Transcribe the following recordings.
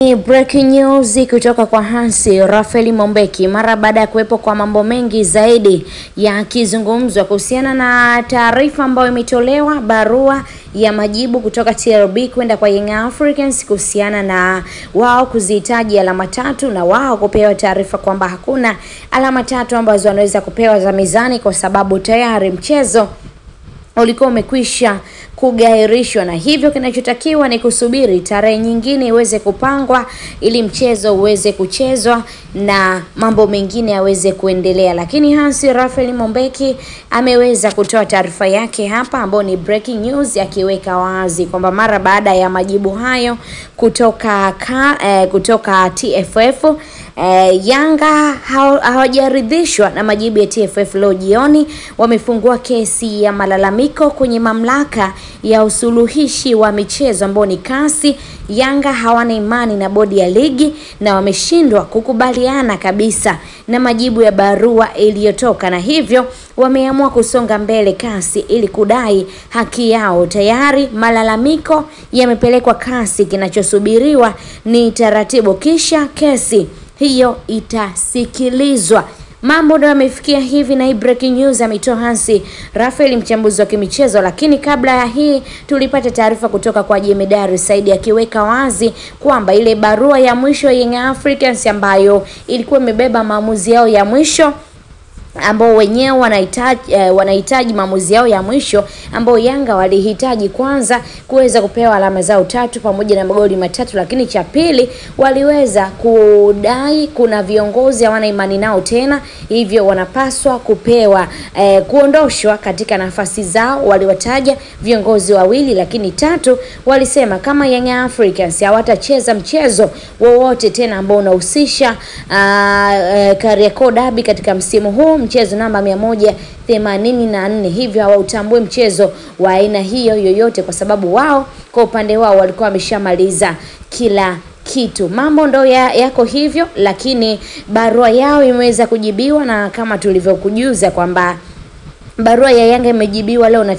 Breaking news kutoka kwa Hansi Raphael Mombeki mara baada ya kuwepo kwa mambo mengi zaidi yakizungumzwa kuhusiana na taarifa ambayo imetolewa, barua ya majibu kutoka TLB kwenda kwa Young Africans kuhusiana na wao kuzihitaji alama tatu na wao kupewa taarifa kwamba hakuna alama tatu ambazo wanaweza kupewa za mizani kwa sababu tayari mchezo ulikuwa umekwisha kugairishwa, na hivyo kinachotakiwa ni kusubiri tarehe nyingine iweze kupangwa ili mchezo uweze kuchezwa na mambo mengine yaweze kuendelea. Lakini Hansi Raphael Mombeki ameweza kutoa taarifa yake hapa ambayo ni breaking news, akiweka wazi kwamba mara baada ya majibu hayo kutoka TFF, Yanga hawajaridhishwa na majibu ya TFF. Leo jioni wamefungua kesi ya malalamiko kwenye mamlaka ya usuluhishi wa michezo ambao ni kasi. Yanga hawana imani na bodi ya ligi na wameshindwa kukubaliana kabisa na majibu ya barua iliyotoka, na hivyo wameamua kusonga mbele kasi ili kudai haki yao. Tayari malalamiko yamepelekwa kasi, kinachosubiriwa ni taratibu kisha kesi hiyo itasikilizwa. Mambo ndio yamefikia hivi, na hii breaking news ametoa Hansi Raphael, mchambuzi wa kimichezo. Lakini kabla ya hii tulipata taarifa kutoka kwa Jemedari Saidi akiweka wazi kwamba ile barua ya mwisho ya Young Africans ambayo ilikuwa imebeba maamuzi yao ya mwisho ambao wenyewe wanahitaji maamuzi yao ya mwisho, ambao Yanga walihitaji kwanza kuweza kupewa alama zao tatu pamoja na magoli matatu, lakini cha pili waliweza kudai kuna viongozi hawana imani nao tena, hivyo wanapaswa kupewa kuondoshwa katika nafasi zao. Waliwataja viongozi wawili, lakini tatu walisema kama Young Africans hawatacheza mchezo wowote tena ambao unahusisha Kariakoo Derby katika msimu huu, mchezo namba 184, hivyo hawautambui mchezo wa aina hiyo yoyote kwa sababu wao kwa upande wao walikuwa wameshamaliza kila kitu. Mambo ndo yako hivyo, lakini barua yao imeweza kujibiwa, na kama tulivyokujuza kwamba barua ya Yanga imejibiwa leo na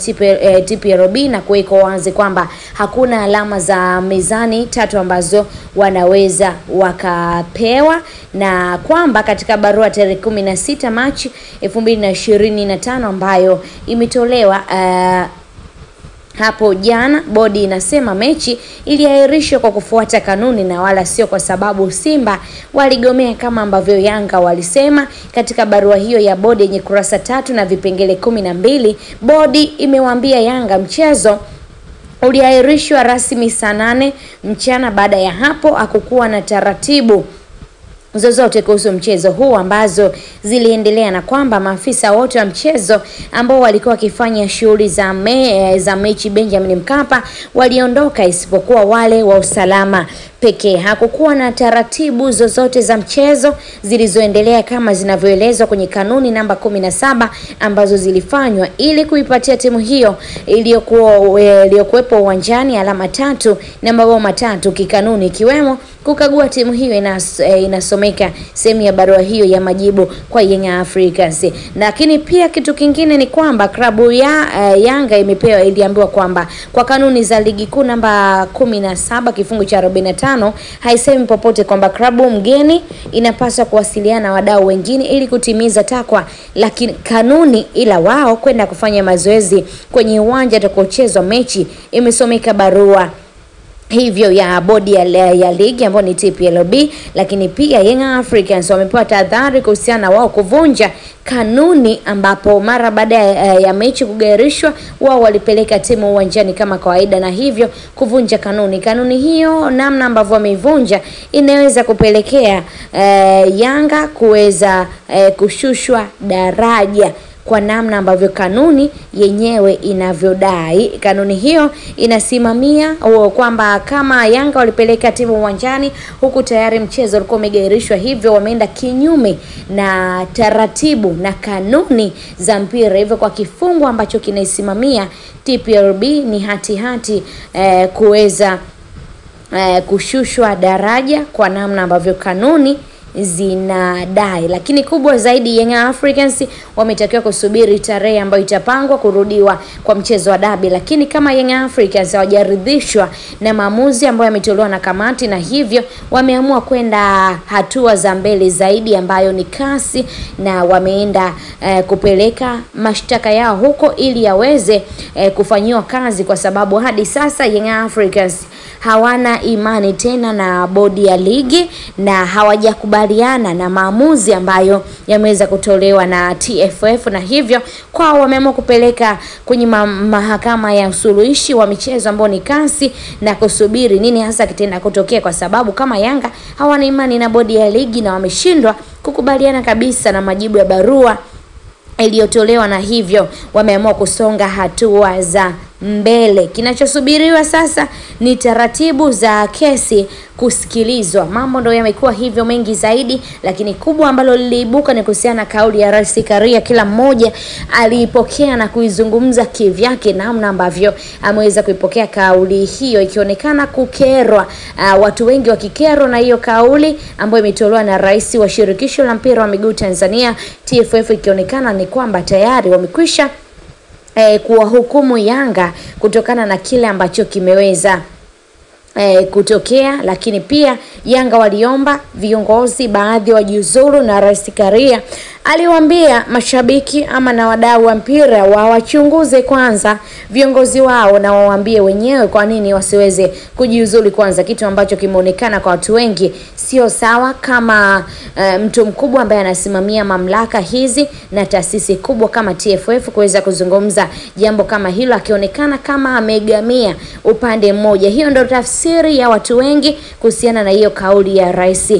TPLB na kuweka wazi kwamba hakuna alama za mizani tatu ambazo wanaweza wakapewa, na kwamba katika barua tarehe 16 Machi 2025 ambayo imetolewa hapo jana, bodi inasema mechi iliahirishwa kwa kufuata kanuni na wala sio kwa sababu Simba waligomea kama ambavyo Yanga walisema. Katika barua hiyo ya bodi yenye kurasa 3 na vipengele 12, bodi imewaambia Yanga mchezo uliahirishwa rasmi saa 8 mchana. Baada ya hapo hakukuwa na taratibu zozote kuhusu mchezo huu ambazo ziliendelea, na kwamba maafisa wote wa mchezo ambao walikuwa wakifanya shughuli za mechi Benjamin Mkapa waliondoka isipokuwa wale wa usalama pekee. Hakukuwa na taratibu zozote za mchezo zilizoendelea kama zinavyoelezwa kwenye kanuni namba 17 ambazo zilifanywa ili kuipatia timu hiyo iliyokuwepo uwanjani alama tatu na mabao matatu kikanuni, ikiwemo kukagua timu hiyo inasomeka sehemu ya barua hiyo ya majibu kwa Young Africans. Lakini pia kitu kingine ni kwamba klabu ya Yanga iliambiwa kwamba kwa kanuni za ligi kuu namba 17 kifungu cha 45 haisemi popote kwamba klabu mgeni inapaswa kuwasiliana na wadau wengine ili kutimiza takwa la kanuni, ila wao kwenda kufanya mazoezi kwenye uwanja utakaochezwa mechi. Imesomeka barua hivyo ya bodi ya ligi ambayo ni TPLB. Lakini pia Young Africans wamepewa tahadhari kuhusiana wao kuvunja kanuni, ambapo mara baada ya mechi kugairishwa wao walipeleka timu uwanjani kama kawaida, na hivyo kuvunja kanuni hiyo namna ambavyo wameivunja inaweza kupelekea Yanga kuweza kushushwa daraja kwa namna ambavyo kanuni yenyewe inavyodai. Kanuni hiyo inasimamia kwamba kama Yanga walipeleka timu uwanjani huku tayari mchezo ulikuwa umegairishwa, hivyo wameenda kinyume na taratibu na kanuni za mpira, hivyo kwa kifungu ambacho kinaisimamia TPLB ni hati kuweza kushushwa daraja kwa namna ambavyo kanuni zinadai. Lakini kubwa zaidi, Young Africans wametakiwa kusubiri tarehe ambayo itapangwa kurudiwa kwa mchezo wa dabi. Lakini kama Young Africans hawajaridhishwa na maamuzi ambayo yametolewa na kamati, na hivyo wameamua kwenda hatua za mbele zaidi ambayo ni kasi, na wameenda kupeleka mashtaka yao huko ili yaweze kufanyiwa kazi, kwa sababu hadi sasa Young Africans hawana imani tena na bodi ya ligi na hawajakubaliana na maamuzi ambayo yameweza kutolewa na TFF, na hivyo kwao wameamua kupeleka kwenye mahakama ya usuluhishi wa michezo ambao ni kasi, na kusubiri nini hasa kitenda kutokea, kwa sababu kama Yanga hawana imani na bodi ya ligi na wameshindwa kukubaliana kabisa na majibu ya barua iliyotolewa, na hivyo wameamua kusonga hatua za mbele. Kinachosubiriwa sasa ni taratibu za kesi kusikilizwa. Mambo ndio yamekuwa hivyo mengi zaidi, lakini kubwa ambalo liliibuka ni kuhusiana na kauli ya Rais Karia. Kila mmoja aliipokea na kuizungumza kivyake, namna ambavyo ameweza kuipokea kauli hiyo, ikionekana kukerwa, watu wengi wakikerwa na hiyo kauli ambayo imetolewa na Rais wa Shirikisho la Mpira wa Miguu Tanzania TFF, ikionekana ni kwamba tayari wamekwisha kuwahukumu Yanga kutokana na kile ambacho kimeweza kutokea. Lakini pia Yanga waliomba viongozi baadhi wajiuzuru, na Rais Karia aliwaambia mashabiki ama na wadau wa mpira wawachunguze kwanza viongozi wao na waambie wenyewe kwa nini wasiweze kujiuzulu kwanza, kitu ambacho kimeonekana kwa watu wengi sio sawa, kama mtu mkubwa ambaye anasimamia mamlaka hizi na taasisi kubwa kama TFF kuweza kuzungumza jambo kama hilo, akionekana kama amegamia upande mmoja. Hiyo ndio tafsiri ya watu wengi kuhusiana na hiyo kauli ya Rais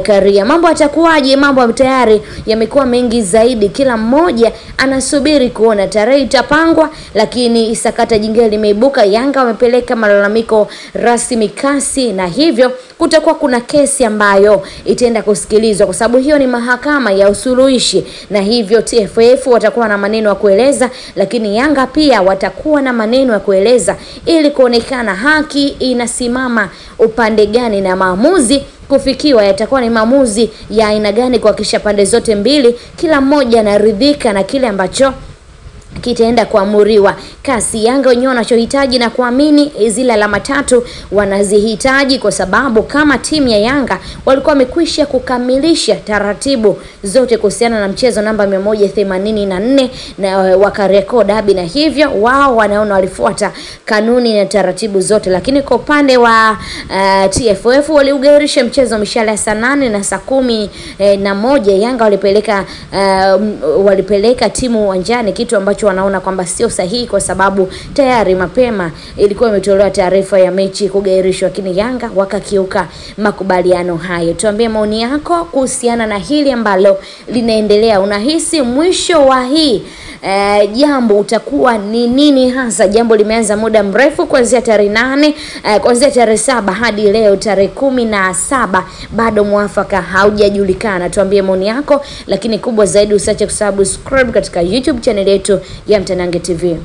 Karia. Mambo atakuwaje? Mambo tayari yamekuwa mengi zaidi, kila mmoja anasubiri kuona tarehe itapangwa, lakini sakata jingine limeibuka. Yanga wamepeleka malalamiko rasmi kasi, na hivyo kutakuwa kuna kesi ambayo itaenda kusikilizwa, kwa sababu hiyo ni mahakama ya usuluhishi, na hivyo TFF watakuwa na maneno ya kueleza, lakini Yanga pia watakuwa na maneno ya kueleza ili kuonekana haki inasimama upande gani, na maamuzi kufikiwa yatakuwa ni maamuzi ya aina gani, kuhakikisha pande zote mbili kila mmoja anaridhika na kile ambacho kitaenda kuamuriwa. Kasi Yanga wenyewe wanachohitaji na kuamini zile alama 3 wanazihitaji, kwa sababu kama timu ya Yanga walikuwa wamekwisha kukamilisha taratibu zote kuhusiana na mchezo namba 184 na wakarekodi dabi, na hivyo wao wanaona walifuata kanuni na taratibu zote. Lakini kwa upande wa TFF waliugairisha mchezo mishale ya saa 8 na saa 11. Yanga walipeleka timu uwanjani, kitu ambacho wanaona kwamba sio sahihi, kwa sababu tayari mapema ilikuwa imetolewa taarifa ya mechi kugairishwa, lakini Yanga wakakiuka makubaliano hayo. Tuambie maoni yako kuhusiana na hili ambalo linaendelea. Unahisi mwisho wa hii jambo utakuwa ni nini hasa? Jambo limeanza muda mrefu, kuanzia tarehe 8, kuanzia tarehe 7 hadi leo tarehe 17, bado mwafaka haujajulikana. Tuambie maoni yako, lakini kubwa zaidi usiache kusubscribe katika YouTube channel yetu ya Mtanange TV.